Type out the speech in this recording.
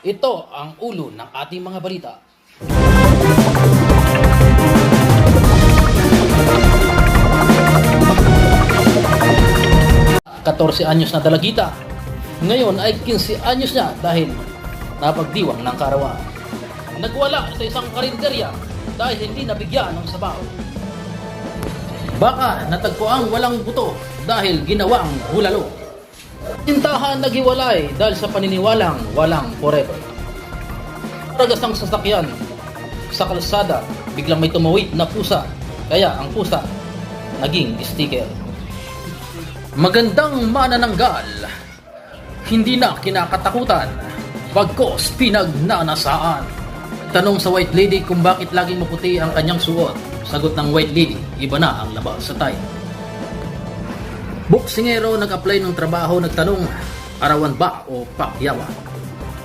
Ito ang ulo ng ating mga balita. Katorse anyos na dalagita. Ngayon ay 15 anyos na dahil napagdiwang ng kaarawan. Nagwala sa isang karinderya dahil hindi nabigyan ng sabaw. Baka natagpuang walang buto dahil ginawang hulalo. Tintahan naghiwalay dahil sa paniniwalang walang forever. Ragasang sasakyan sa kalsada, biglang may tumawid na pusa, kaya ang pusa naging sticker. Magandang manananggal, hindi na kinakatakutan, bagkos pinagnanasaan. Tanong sa white lady kung bakit laging maputi ang kanyang suot. Sagot ng white lady, iba na ang labas sa tie. Boksingero nag-apply ng trabaho, nagtanong, arawan ba o pakyawan?